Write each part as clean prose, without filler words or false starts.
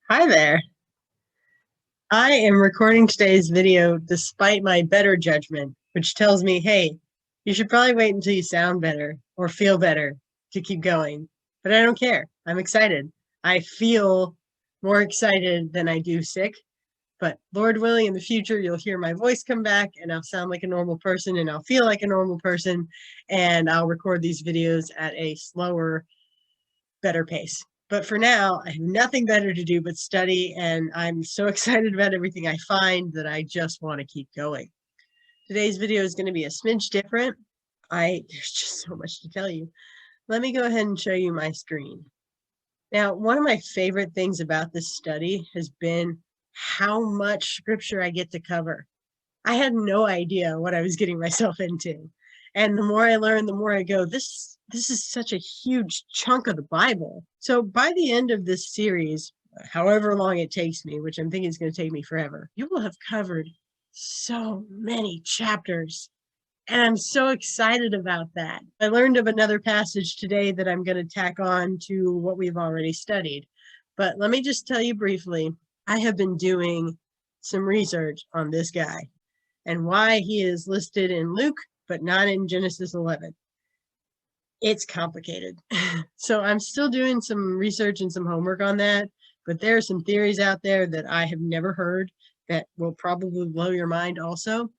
Hi there. I am recording today's video despite my better judgment, which tells me, hey, you should probably wait until you sound better or feel better to keep going. But I don't care. I'm excited. I feel more excited than I do sick. But Lord willing, in the future, you'll hear my voice come back and I'll sound like a normal person and I'll feel like a normal person. And I'll record these videos at a slower, better pace. But for now, I have nothing better to do but study, and I'm so excited about everything I find that I just want to keep going. Today's video is going to be a smidge different. There's just so much to tell you. Let me go ahead and show you my screen. Now, one of my favorite things about this study has been how much scripture I get to cover. I had no idea what I was getting myself into. And the more I learn, the more I go, this is such a huge chunk of the Bible. So by the end of this series, however long it takes me, which I'm thinking is going to take me forever, you will have covered so many chapters. And I'm so excited about that. I learned of another passage today that I'm going to tack on to what we've already studied. But let me just tell you briefly, I have been doing some research on this guy and why he is listed in Luke, but not in Genesis 11. It's complicated. So I'm still doing some research and some homework on that, but there are some theories out there that I have never heard that will probably blow your mind also.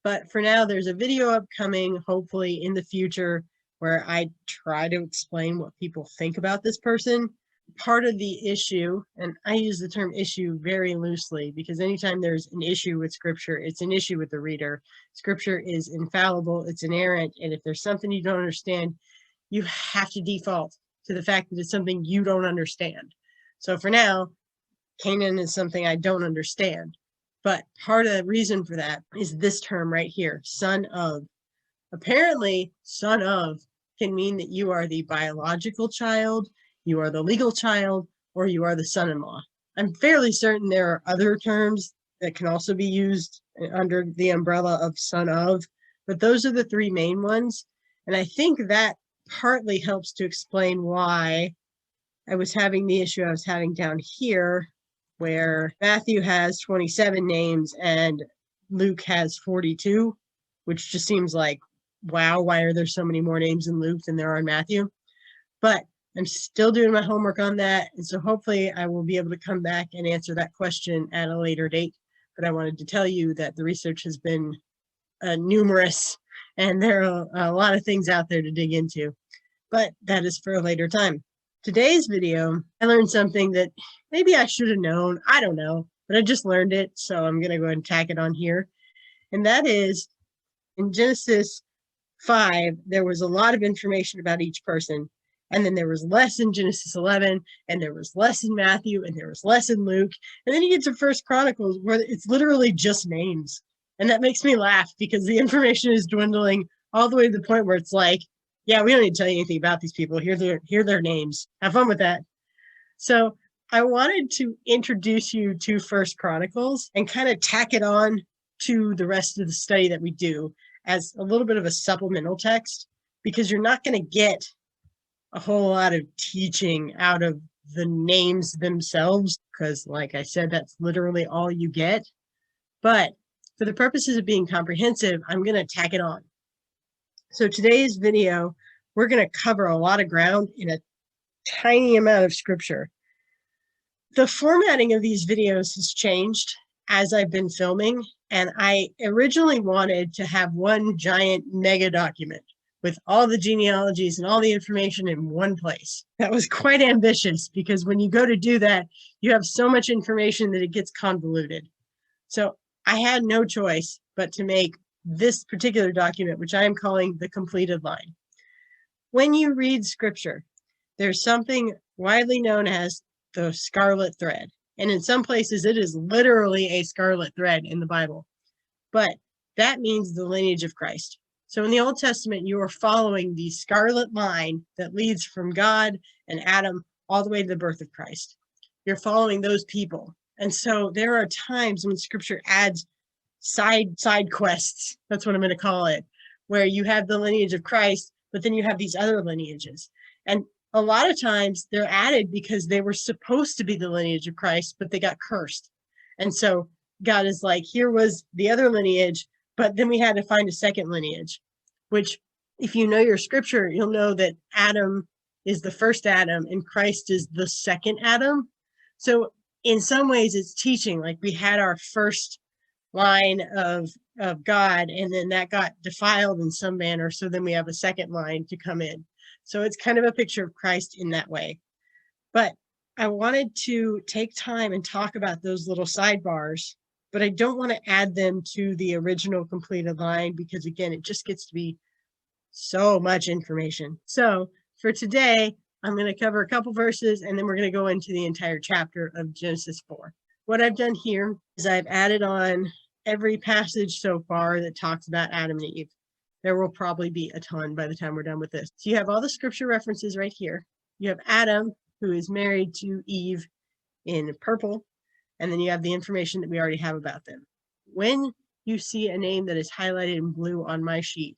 But for now, there's a video upcoming, hopefully in the future, where I try to explain what people think about this person. Part of the issue, and I use the term issue very loosely because anytime there's an issue with scripture, it's an issue with the reader. Scripture is infallible, it's inerrant, and if there's something you don't understand, you have to default to the fact that it's something you don't understand. So for now, Canaan is something I don't understand. But part of the reason for that is this term right here, son of. Apparently, son of can mean that you are the biological child, you are the legal child, or you are the son-in-law. I'm fairly certain there are other terms that can also be used under the umbrella of son of, but those are the three main ones. And I think that partly helps to explain why I was having the issue I was having down here, where Matthew has 27 names and Luke has 42, which just seems like, wow, why are there so many more names in Luke than there are in Matthew? But I'm still doing my homework on that. And so hopefully I will be able to come back and answer that question at a later date. But I wanted to tell you that the research has been numerous and there are a lot of things out there to dig into. But that is for a later time. Today's video, I learned something that maybe I should have known. I don't know, but I just learned it. So I'm going to go ahead and tack it on here. And that is in Genesis 5, there was a lot of information about each person. And then there was less in Genesis 11, and there was less in Matthew, and there was less in Luke. And then you get to First Chronicles where it's literally just names. And that makes me laugh because the information is dwindling all the way to the point where it's like, yeah, we don't need to tell you anything about these people. Hear their names. Have fun with that. So I wanted to introduce you to First Chronicles and kind of tack it on to the rest of the study that we do as a little bit of a supplemental text, because you're not going to get a whole lot of teaching out of the names themselves, because like I said, that's literally all you get. But for the purposes of being comprehensive, I'm going to tack it on. So today's video, we're going to cover a lot of ground in a tiny amount of scripture. The formatting of these videos has changed as I've been filming, and I originally wanted to have one giant mega document with all the genealogies and all the information in one place. That was quite ambitious because when you go to do that, you have so much information that it gets convoluted. So I had no choice but to make this particular document, which I am calling the completed line. When you read scripture, there's something widely known as the scarlet thread. And in some places, it is literally a scarlet thread in the Bible. But that means the lineage of Christ. So in the Old Testament, you are following the scarlet line that leads from God and Adam all the way to the birth of Christ. You're following those people. And so there are times when scripture adds side quests, that's what I'm going to call it, where you have the lineage of Christ, but then you have these other lineages. And A lot of times they're added because they were supposed to be the lineage of Christ, but they got cursed. And so God is like, here was the other lineage, but then we had to find a second lineage, which if you know your scripture, you'll know that Adam is the first Adam and Christ is the second Adam. So in some ways it's teaching, like we had our first line of God, and then that got defiled in some manner. So then we have a second line to come in. So it's kind of a picture of Christ in that way. But I wanted to take time and talk about those little sidebars, but I don't want to add them to the original completed line because, again, it just gets to be so much information. So for today, I'm going to cover a couple verses, and then we're going to go into the entire chapter of Genesis 4. What I've done here is I've added on every passage so far that talks about Adam and Eve. There will probably be a ton by the time we're done with this. So you have all the scripture references right here. You have Adam, who is married to Eve in purple, and then you have the information that we already have about them. When you see a name that is highlighted in blue on my sheet,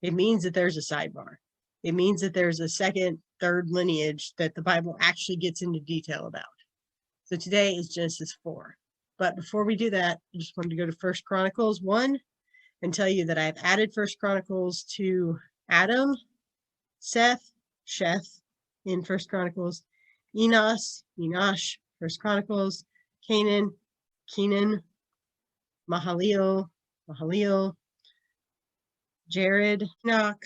it means that there's a sidebar. It means that there's a second, third lineage that the Bible actually gets into detail about. So today is Genesis 4. But before we do that, I just wanted to go to 1 Chronicles 1 and tell you that I've added 1 Chronicles to Adam, Seth, Sheth in 1 Chronicles, Enos, Enosh, 1 Chronicles, Canaan, Kenan, Mahalalel, Jared, Enoch,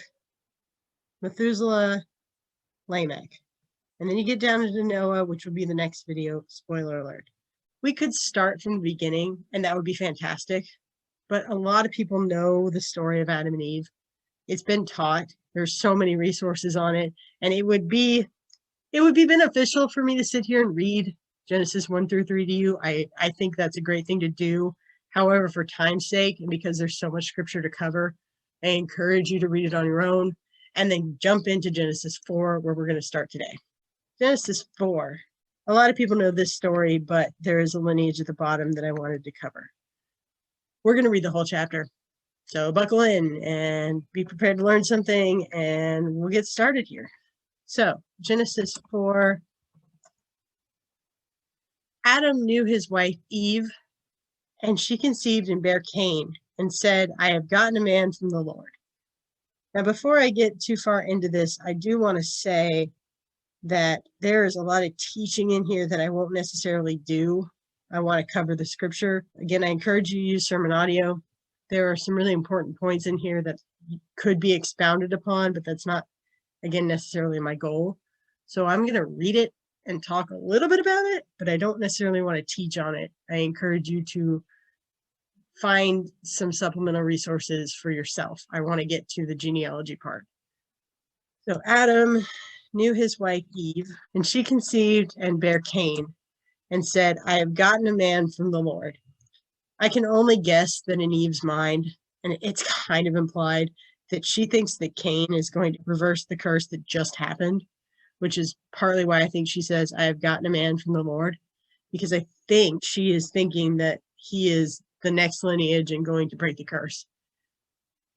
Methuselah, Lamech. And then you get down to Noah, which would be the next video, spoiler alert. We could start from the beginning, and that would be fantastic. But a lot of people know the story of Adam and Eve. It's been taught. There's so many resources on it. And it would be beneficial for me to sit here and read Genesis 1 through 3 to you. I think that's a great thing to do. However, for time's sake, and because there's so much scripture to cover, I encourage you to read it on your own and then jump into Genesis 4, where we're going to start today. Genesis 4. A lot of people know this story, but there is a lineage at the bottom that I wanted to cover. We're going to read the whole chapter. So buckle in and be prepared to learn something, and we'll get started here. So Genesis 4. Adam knew his wife Eve, and she conceived and bare Cain, and said, I have gotten a man from the Lord. Now, before I get too far into this, I do want to say that there is a lot of teaching in here that I won't necessarily do. I want to cover the scripture. Again, I encourage you to use sermon audio. There are some really important points in here that could be expounded upon, but that's not, again, necessarily my goal. So I'm going to read it and talk a little bit about it, but I don't necessarily want to teach on it. I encourage you to find some supplemental resources for yourself. I want to get to the genealogy part. So Adam knew his wife Eve, and she conceived and bare Cain, and said, I have gotten a man from the Lord. I can only guess that in Eve's mind, and it's kind of implied, that she thinks that Cain is going to reverse the curse that just happened, which is partly why I think she says, I have gotten a man from the Lord, because I think she is thinking that he is the next lineage and going to break the curse.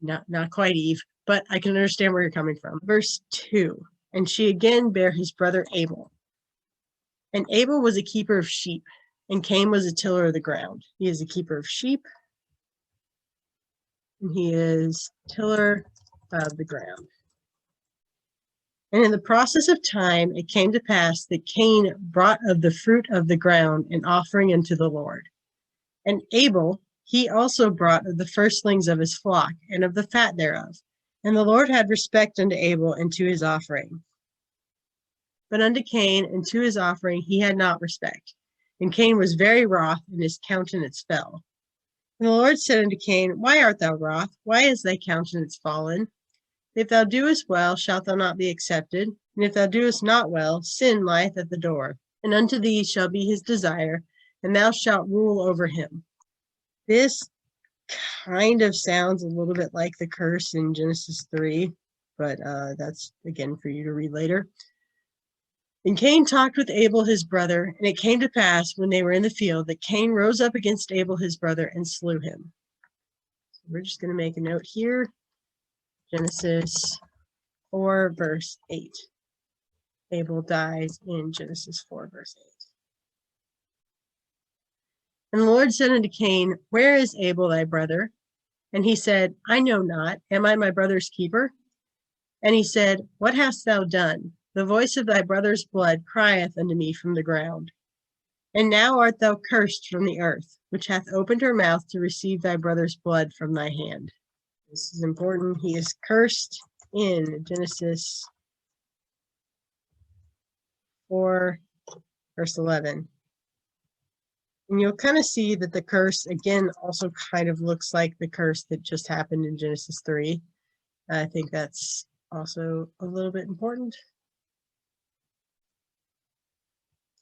Not quite Eve, but I can understand where you're coming from. Verse 2. And she again bare his brother Abel. And Abel was a keeper of sheep, and Cain was a tiller of the ground. He is a keeper of sheep, and he is tiller of the ground. And in the process of time, it came to pass that Cain brought of the fruit of the ground an offering unto the Lord. And Abel, he also brought of the firstlings of his flock, and of the fat thereof. And the Lord had respect unto Abel and to his offering. But unto Cain and to his offering he had not respect. And Cain was very wroth, and his countenance fell. And the Lord said unto Cain, Why art thou wroth? Why is thy countenance fallen? If thou doest well, shalt thou not be accepted? And if thou doest not well, sin lieth at the door. And unto thee shall be his desire, and thou shalt rule over him. This kind of sounds a little bit like the curse in Genesis 3, but that's, again, for you to read later. And Cain talked with Abel his brother, and it came to pass, when they were in the field, that Cain rose up against Abel his brother and slew him. So we're just going to make a note here. Genesis 4, verse 8. Abel dies in Genesis 4, verse 8. And the Lord said unto Cain, Where is Abel thy brother? And he said, I know not. Am I my brother's keeper? And he said, What hast thou done? The voice of thy brother's blood crieth unto me from the ground. And now art thou cursed from the earth, which hath opened her mouth to receive thy brother's blood from thy hand. This is important. He is cursed in Genesis 4, verse 11. And you'll kind of see that the curse, again, also kind of looks like the curse that just happened in Genesis 3. I think that's also a little bit important.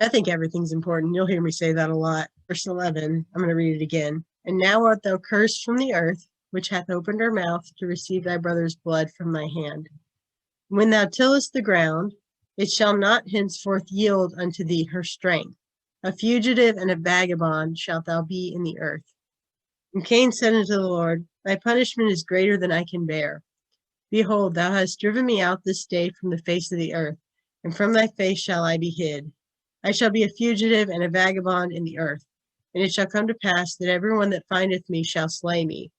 I think everything's important. You'll hear me say that a lot. Verse 11, I'm going to read it again. And now art thou cursed from the earth, which hath opened her mouth to receive thy brother's blood from thy hand. When thou tillest the ground, it shall not henceforth yield unto thee her strength. A fugitive and a vagabond shalt thou be in the earth. And Cain said unto the Lord, Thy punishment is greater than I can bear. Behold, thou hast driven me out this day from the face of the earth, and from thy face shall I be hid. I shall be a fugitive and a vagabond in the earth, and it shall come to pass that everyone that findeth me shall slay me.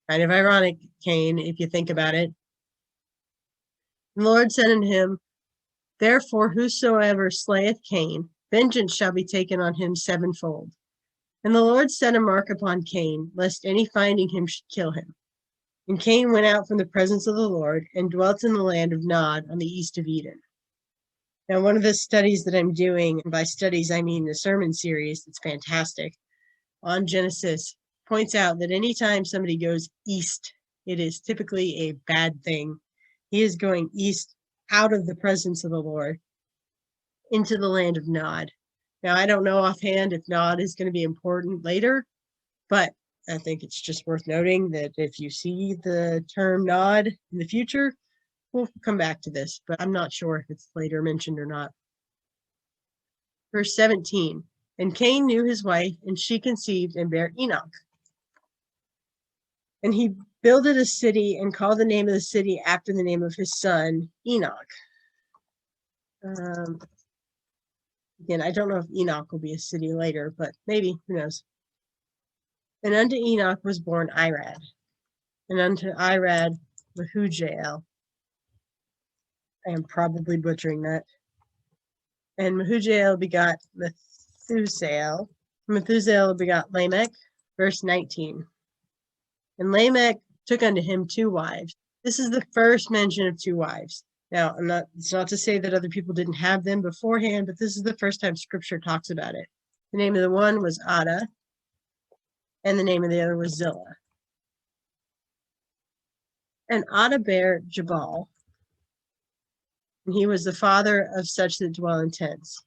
Kind of ironic, Cain, if you think about it. And the Lord said unto him, Therefore whosoever slayeth Cain, vengeance shall be taken on him sevenfold. And the Lord set a mark upon Cain, lest any finding him should kill him. And Cain went out from the presence of the Lord, and dwelt in the land of Nod on the east of Eden. Now, one of the studies that I'm doing, and by studies I mean the sermon series, it's fantastic, on Genesis, points out that anytime somebody goes east, it is typically a bad thing. He is going east out of the presence of the Lord into the land of Nod. Now, I don't know offhand if Nod is going to be important later, but I think it's just worth noting that if you see the term Nod in the future, we'll come back to this, but I'm not sure if it's later mentioned or not. Verse 17, And Cain knew his wife, and she conceived and bare Enoch. And he builded a city and called the name of the city after the name of his son, Enoch. Again, I don't know if Enoch will be a city later, but maybe, who knows. And unto Enoch was born Irad, and unto Irad Mehujael. I am probably butchering that. And Mehujael begot Methusael. Methusael begot Lamech. Verse 19. And Lamech took unto him 2 wives. This is the first mention of 2 wives. Now, it's not to say that other people didn't have them beforehand, but this is the first time Scripture talks about it. The name of the one was Adah, and the name of the other was Zillah. And Adah bare Jabal, and he was the father of such that dwell in tents.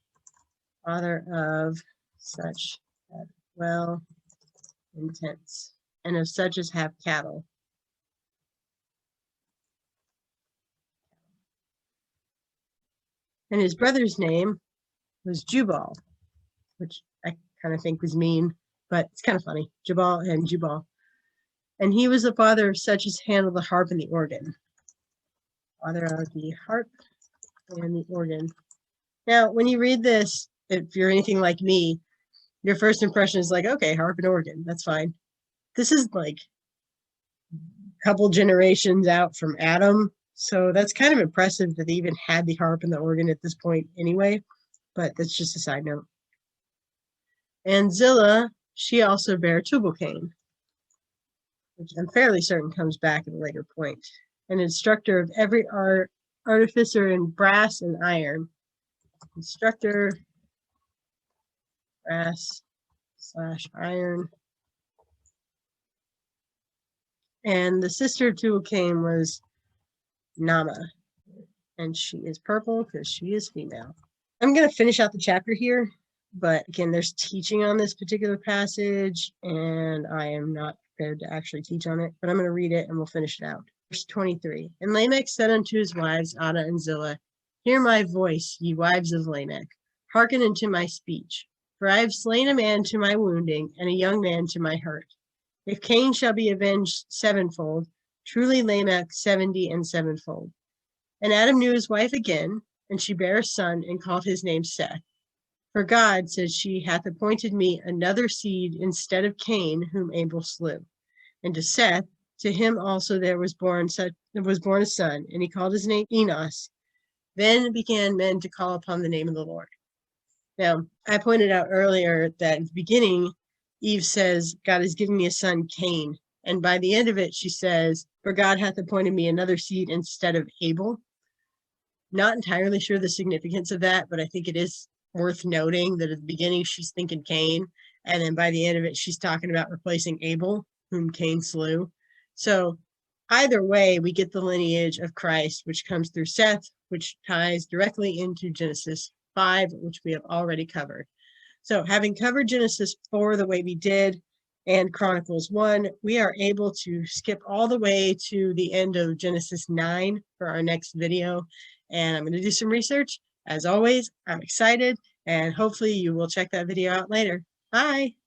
Father of such that dwell in tents, and of such as have cattle. And his brother's name was Jubal, which I kind of think was mean, but it's kind of funny. Jabal and Jubal. And he was the father of such as handle the harp and the organ. Father of the harp and the organ. Now, when you read this, if you're anything like me, your first impression is like, okay, harp and organ, that's fine. This is like a couple generations out from Adam, so that's kind of impressive that they even had the harp and the organ at this point anyway, but that's just a side note. And Zillah, she also bare Tubal-Cain, which I'm fairly certain comes back at a later point. An instructor of every artificer in brass and iron. Instructor, brass / iron. And the sister of Tubal-Cain was Nama, and she is purple because she is female. I'm going to finish out the chapter here, but again, there's teaching on this particular passage, and I am not prepared to actually teach on it, but I'm going to read it and we'll finish it out. Verse 23, And Lamech said unto his wives, Adah and Zillah, Hear my voice, ye wives of Lamech, hearken unto my speech. For I have slain a man to my wounding, and a young man to my hurt. If Cain shall be avenged sevenfold, truly Lamech 70 and sevenfold. And Adam knew his wife again, and she bare a son and called his name Seth. For God, said she, hath appointed me another seed instead of Cain, whom Abel slew. And to Seth, to him also there was born a son, and he called his name Enos. Then began men to call upon the name of the Lord. Now, I pointed out earlier that at the beginning, Eve says, God has given me a son, Cain. And by the end of it, she says, for God hath appointed me another seed instead of Abel. Not entirely sure the significance of that, but I think it is worth noting that at the beginning, she's thinking Cain. And then by the end of it, she's talking about replacing Abel, whom Cain slew. So either way, we get the lineage of Christ, which comes through Seth, which ties directly into Genesis 5, which we have already covered. So having covered Genesis 4 the way we did and Chronicles 1, we are able to skip all the way to the end of Genesis 9 for our next video. And I'm going to do some research. As always, I'm excited, and hopefully you will check that video out later. Bye.